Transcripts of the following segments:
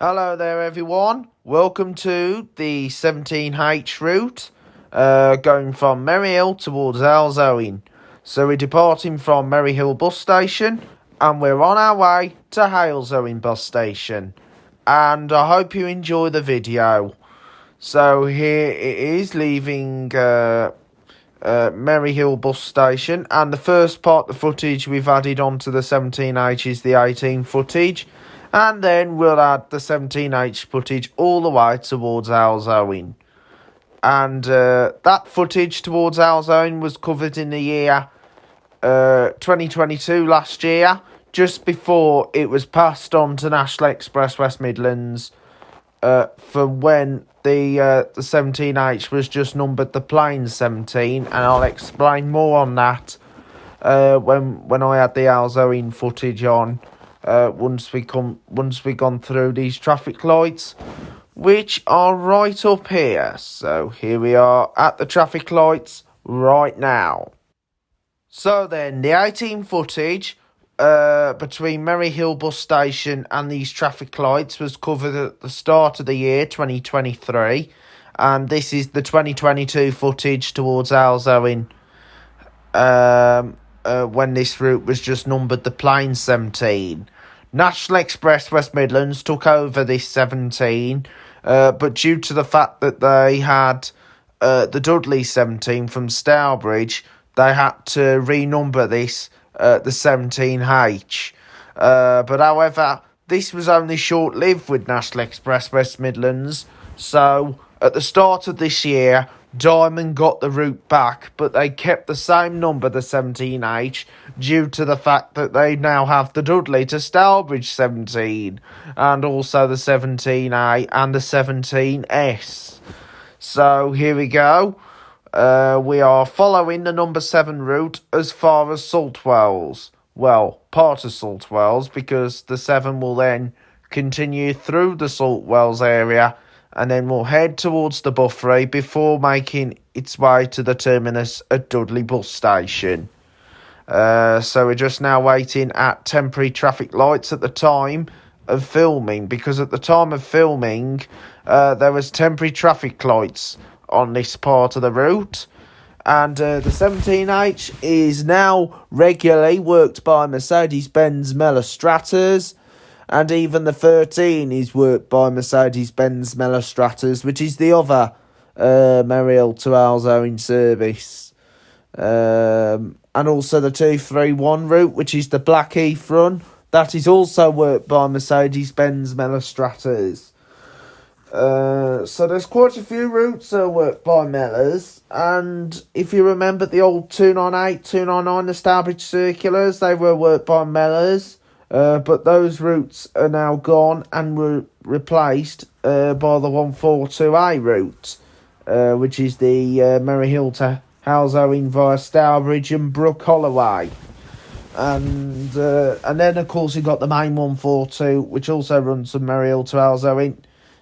Hello there everyone, welcome to the 17H route, going from Merry-Hill towards Halesowen. So we're departing from Merry-Hill bus station and we're on our way to Halesowen bus station. And I hope you enjoy the video. So here it is leaving Merry-Hill bus station, and the first part, the footage we've added onto the 17H is the 18 footage. And then we'll add the 17H footage all the way towards Halesowen. And that footage towards Halesowen was covered in the year 2022, last year, just before it was passed on to National Express West Midlands for when the 17H was just numbered the plain 17. And I'll explain more on that when I add the Halesowen footage on. Once we gone through these traffic lights, which are right up here. So here we are at the traffic lights right now. So then the 18 footage between Merry-Hill bus station and these traffic lights was covered at the start of the year 2023, and this is the 2022 footage towards Halesowen. When this route was just numbered the plain 17. National Express West Midlands took over this 17, but due to the fact that they had the Dudley 17 from Stourbridge, they had to renumber this the 17H. But however, this was only short-lived with National Express West Midlands, so at the start of this year, Diamond got the route back, but they kept the same number, the 17H, due to the fact that they now have the Dudley to Stourbridge 17, and also the 17A and the 17S. So here we go. We are following the number 7 route as far as Saltwells. Well, part of Saltwells, because the 7 will then continue through the Saltwells area, and then we'll head towards the buffery before making its way to the terminus at Dudley bus station. So we're just now waiting at temporary traffic lights at the time of filming, because at the time of filming there was temporary traffic lights on this part of the route, and the 17H is now regularly worked by Mercedes-Benz Mellor Stratas. And even the 13 is worked by Mercedes-Benz Mellor Stratas, which is the other Merry-Hill to Halesowen service. And also the 231 route, which is the Blackheath run, that is also worked by Mercedes-Benz Mellor Stratas. So there's quite a few routes that are worked by Mellors. And if you remember the old 298, 299, the Stourbridge circulars, they were worked by Mellors. But those routes are now gone and were replaced by the 142A route, which is the Merry-Hill to Halesowen via Stourbridge and Brook Holloway. And then, of course, you've got the main 142, which also runs from Merry-Hill to Halesowen.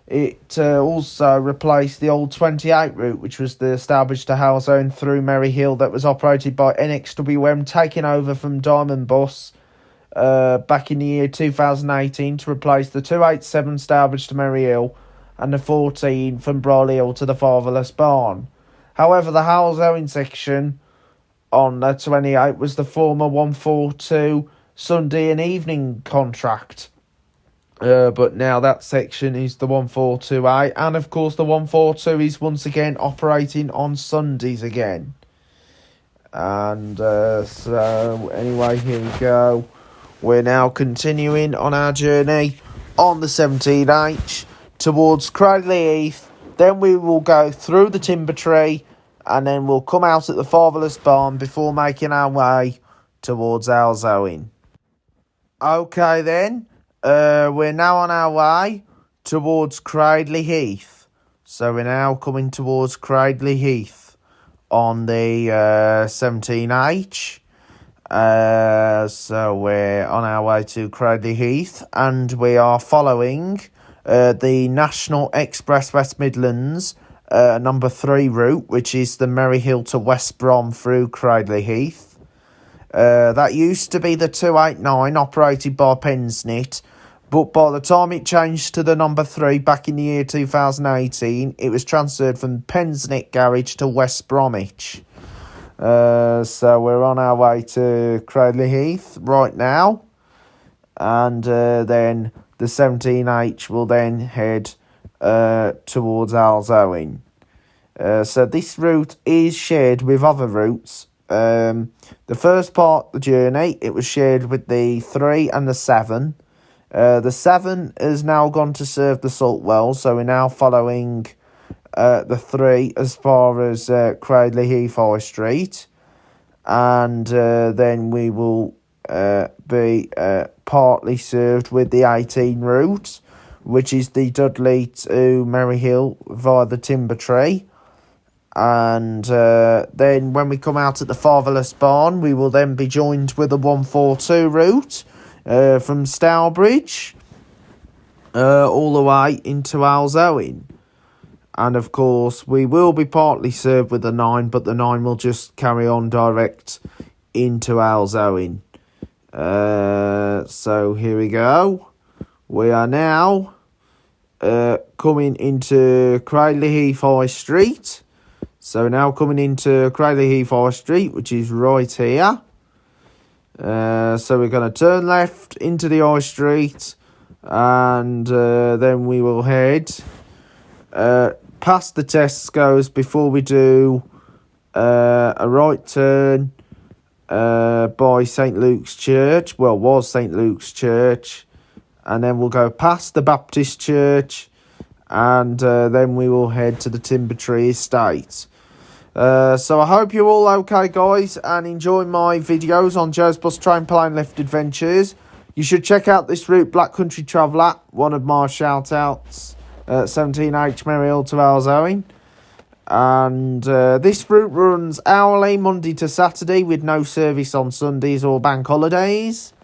It also replaced the old 28 route, which was the Stourbridge to Halesowen through Merry-Hill, that was operated by NXWM, taking over from Diamond Bus back in the year 2018 to replace the 287 Stourbridge to Merry-Hill and the 14 from Brolly Hill to the Fatherless Barn. However, the Halesowen section on the 28 was the former 142 Sunday and evening contract. But now that section is the 142A, and of course the 142 is once again operating on Sundays again. And so anyway, here we go. We're now continuing on our journey on the 17H towards Cradley Heath. Then we will go through the timber tree, and then we'll come out at the Fatherless Barn before making our way towards Halesowen. Okay then, we're now on our way towards Cradley Heath. So we're now coming towards Cradley Heath on the 17H. So we're on our way to Cradley Heath, and we are following the National Express West Midlands number 3 route, which is the Merry-Hill to West Brom through Cradley Heath. That used to be the 289 operated by Pensnit, But by the time it changed to the number 3 back in the year 2018, it was transferred from Pensnick Garage to West Bromwich. So we're on our way to Cradley Heath right now. And then the 17H will then head towards Halesowen. So this route is shared with other routes. The first part of the journey, it was shared with the 3 and the 7. The 7 has now gone to serve the Saltwells, so we're now following the 3 as far as Cradley Heath High Street. And then we will be partly served with the 18 route, which is the Dudley to Maryhill via the Timber-Tree. And then when we come out at the Fatherless Barn, we will then be joined with the 142 route from Stourbridge all the way into Halesowen. And of course, we will be partly served with the 9, but the 9 will just carry on direct into Halesowen. So here we go. We are now coming into Cradley Heath High Street. So now coming into Cradley Heath High Street, which is right here. So we're going to turn left into the High Street, and then we will head past the Tesco's before we do a right turn by St Luke's Church. Well, was St Luke's Church. And then we'll go past the Baptist Church, and then we will head to the Timber-Tree Estate. So I hope you're all okay, guys, and enjoy my videos on Joe's Bus Train Plane Lift Adventures. You should check out this route, Black Country Traveller, one of my shout-outs, 17H Maryhill to Halesowen. And this route runs hourly, Monday to Saturday, with no service on Sundays or bank holidays.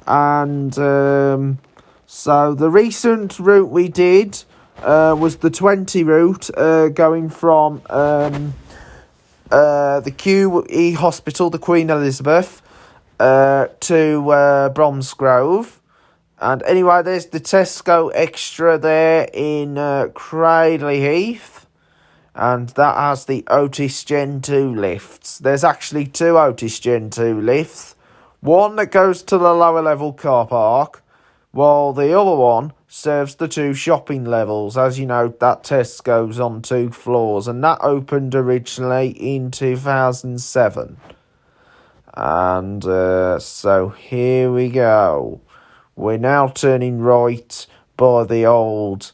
And so the recent route we did was the 20 route going from the QE Hospital, the Queen Elizabeth, to Bromsgrove. And anyway, there's the Tesco Extra there in Cradley Heath, and that has the Otis Gen 2 lifts. There's actually 2 Otis Gen 2 lifts, one that goes to the lower level car park, while the other one serves the 2 shopping levels. As you know, that Tesco's on 2 floors, and that opened originally in 2007. And so here we go. We're now turning right by the old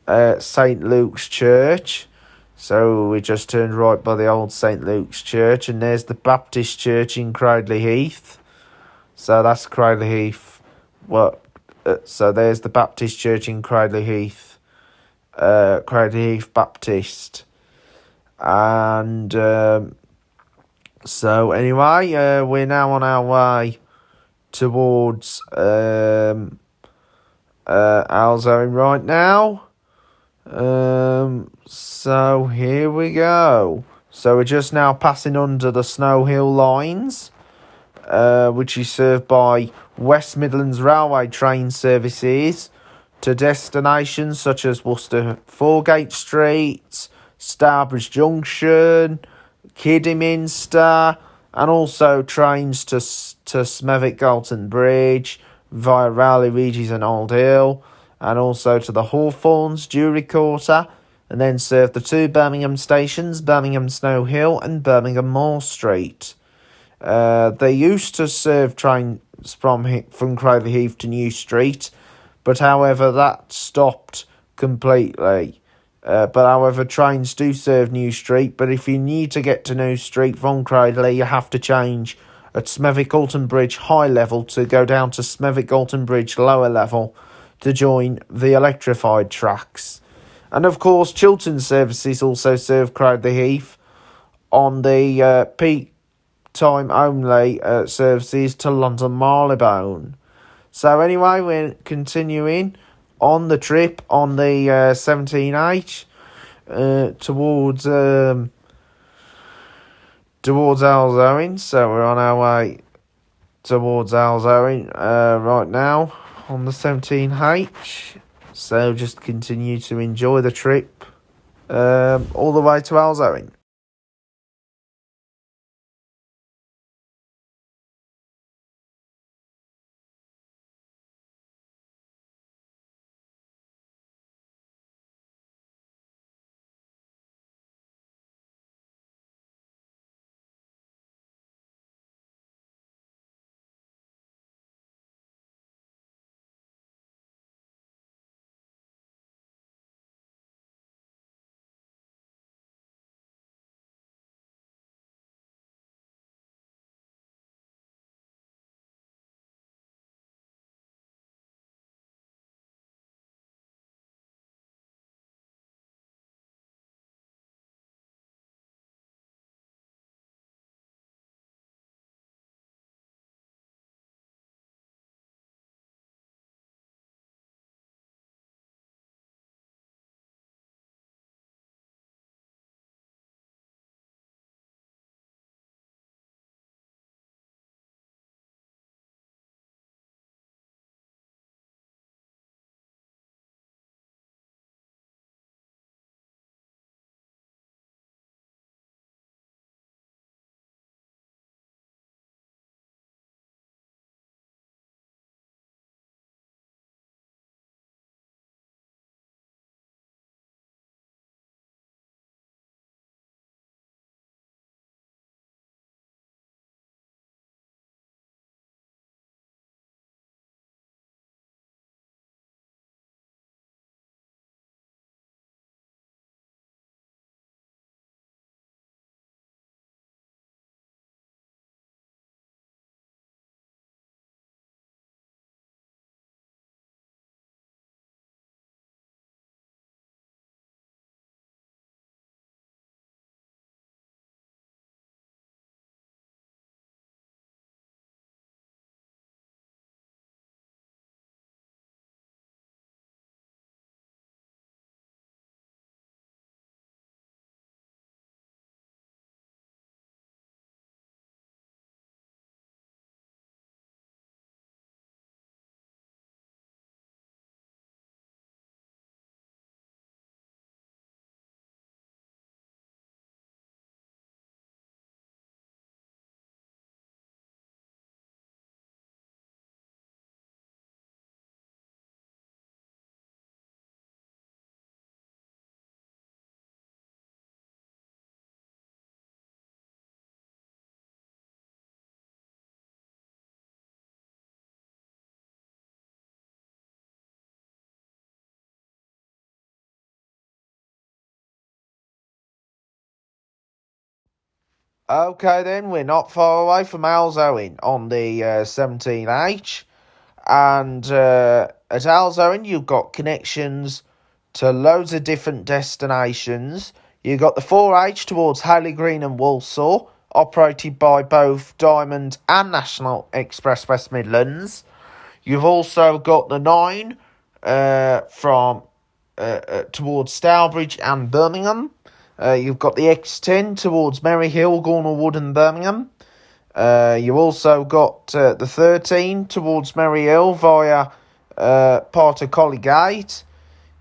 St Luke's Church. So we just turned right by the old St Luke's Church, and there's the Baptist Church in Cradley Heath. So that's Cradley Heath. Well, so there's the Baptist Church in Cradley Heath. Cradley Heath Baptist. And so anyway, we're now on our way towards Halesowen right now. So here we go. So we're just now passing under the Snow Hill lines, which is served by West Midlands Railway train services to destinations such as Worcester Foregate Street, Stourbridge Junction, Kidderminster, and also trains to Smethwick Galton Bridge via Rowley Regis and Old Hill, and also to the Hawthorns, Jewry Quarter, and then serve the 2 Birmingham stations, Birmingham Snow Hill and Birmingham Moor Street. They used to serve trains from Cradley Heath to New Street, but however that stopped completely. But however, trains do serve New Street, but if you need to get to New Street from Cradley, you have to change at Smethwick Galton Bridge high level to go down to Smethwick Galton Bridge lower level to join the electrified tracks. And of course, Chiltern services also serve Cradley Heath on the peak time only services to London Marylebone. So anyway, we're continuing on the trip on the 17H towards Halesowen. So we're on our way towards Halesowen right now. on the 17H. So just continue to enjoy the trip all the way to Halesowen. Okay then, we're not far away from Halesowen on the 17H. And at Halesowen, you've got connections to loads of different destinations. You've got the 4H towards Haley Green and Walsall, operated by both Diamond and National Express West Midlands. You've also got the 9 from towards Stourbridge and Birmingham. You've got the X10 towards Merry Hill, Gornal Wood and Birmingham. You've also got the 13 towards Merry Hill via part of Collygate.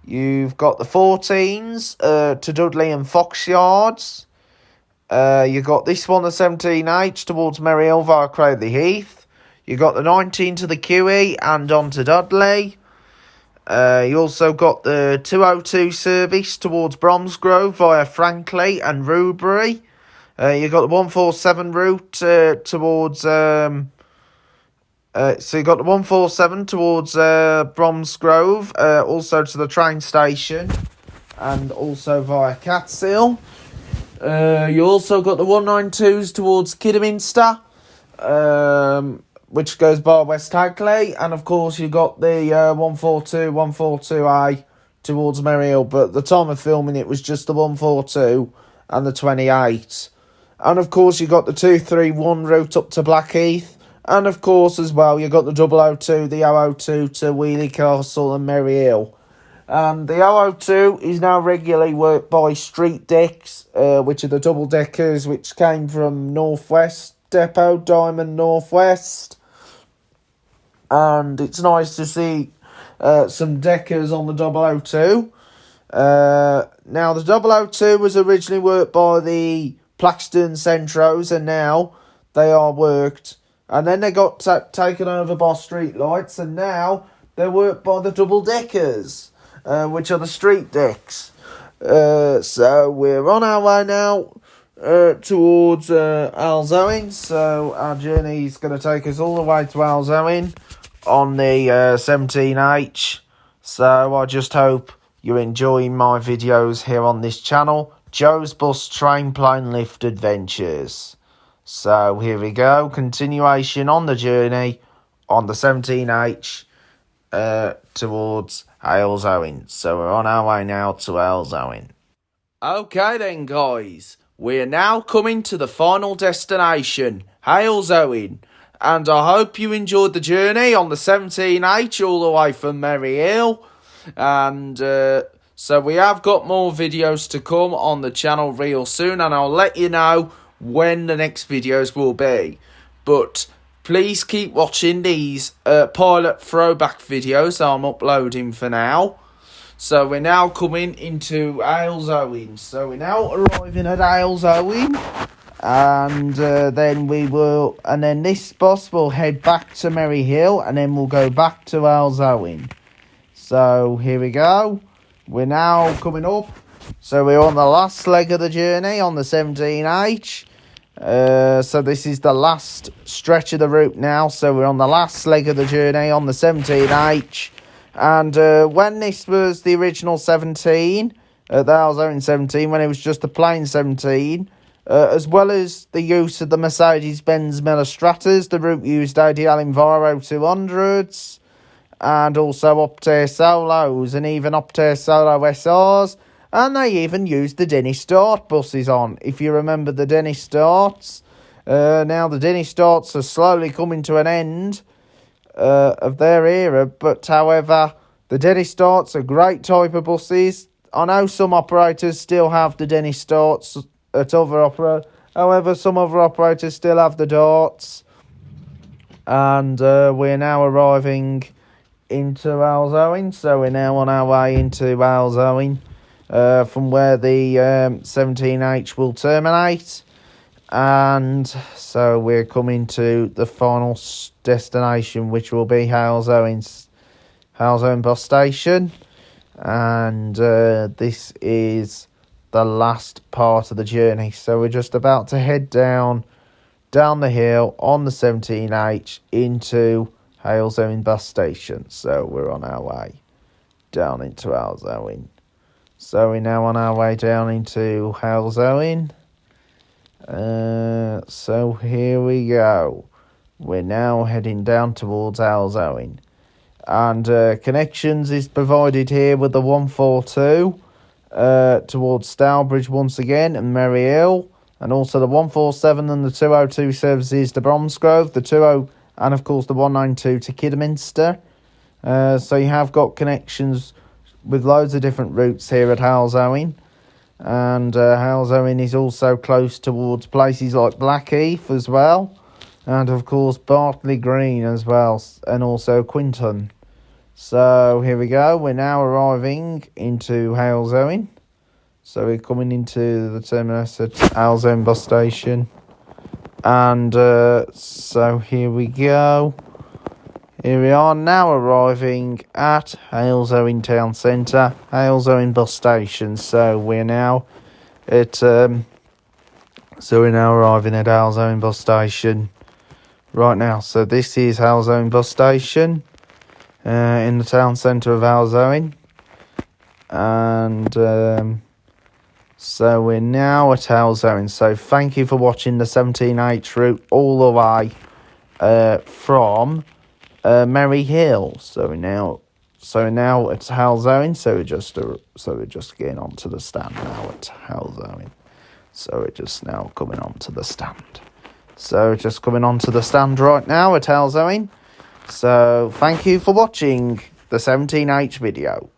You've got the 14s to Dudley and Fox Yards. You've got this one, the 17H towards Merry Hill via Wood-Cradley Heath. You've got the 19 to the QE and on to Dudley. You also got the 202 service towards Bromsgrove via Frankley and Rubery. You got the 147 route towards. So you got the 147 towards Bromsgrove, also to the train station, and also via Catsill. You also got the 192s towards Kidderminster, which goes by West Hagley, and of course you got the 142, 142A towards Merry Hill, but at the time of filming it was just the 142 and the 28. And of course you got the 231 route up to Blackheath, and of course as well you got the 002, the 002 to Wheelie Castle and Merry Hill. And the 002 is now regularly worked by Street Decks, which are the double deckers which came from North West Depot, Diamond North West. and it's nice to see some deckers on the 002. Now, the 002 was originally worked by the Plaxton Centros, and now they are worked, and then they got taken over by street lights, and now they're worked by the double deckers, which are the street decks. So we're on our way now towards Halesowen. So our journey is going to take us all the way to Halesowen on the 17H. So I just hope you're enjoying my videos here on this channel, Joe's Bus Train Plane Lift Adventures. So here we go, continuation on the journey on the 17H towards Halesowen. So we're on our way now to Halesowen. Okay then, guys, we're now coming to the final destination, Halesowen, and I hope you enjoyed the journey on the 17H all the way from Merry Hill. And so we have got more videos to come on the channel real soon, and I'll let you know when the next videos will be. But please keep watching these pilot throwback videos that I'm uploading for now. So we're now coming into Halesowen. So we're now arriving at Halesowen, and then this bus will head back to Merry Hill, and then we'll go back to Halesowen. So here we go. We're now coming up. So we're on the last leg of the journey on the 17H. So this is the last stretch of the route now. So we're on the last leg of the journey on the 17H. And when this was the original 17, the Halesowen 17, when it was just a plain 17, as well as the use of the Mercedes-Benz Miller Stratas, the route used ADL Enviro 200s, and also Optare Solos, and even Optare Solo SRs, and they even used the Denny Start buses on, if you remember the Denny Starts. Now the Denny Starts are slowly coming to an end of their era, but however, the Denny Starts are great type of buses. I know some operators still have the Denny Starts at other operators, however, some other operators still have the Darts, and we're now arriving into Halesowen. So we're now on our way into Halesowen from where the 17H will terminate, and so we're coming to the final destination, which will be Halesowen bus station, and this is the last part of the journey. So we're just about to head down the hill on the 17H into Halesowen bus station. So we're on our way down into Halesowen. So we're now on our way down into Halesowen. So here we go. We're now heading down towards Halesowen. And connections is provided here with the 142 towards Stourbridge once again and Merry Hill. And also the 147 and the 202 services to Bromsgrove, the 20 and of course the 192 to Kidderminster. So you have got connections with loads of different routes here at Halesowen. And Halesowen is also close towards places like Blackheath as well. And of course Bartley Green as well, and also Quinton. So here we go, we're now arriving into Halesowen. So we're coming into the terminus at Halesowen bus station. And so here we go. Here we are now arriving at Halesowen town centre, Halesowen bus station. So we're now arriving at Halesowen bus station right now. So this is Halesowen bus station in the town centre of Halesowen. And so we're now at Halesowen. So thank you for watching the 17H route all the way from Merry Hill. So now it's Halesowen. So we're just getting onto the stand now at Halesowen. So we're just now coming onto the stand. So just coming onto the stand right now at Halesowen. So thank you for watching the 17H video.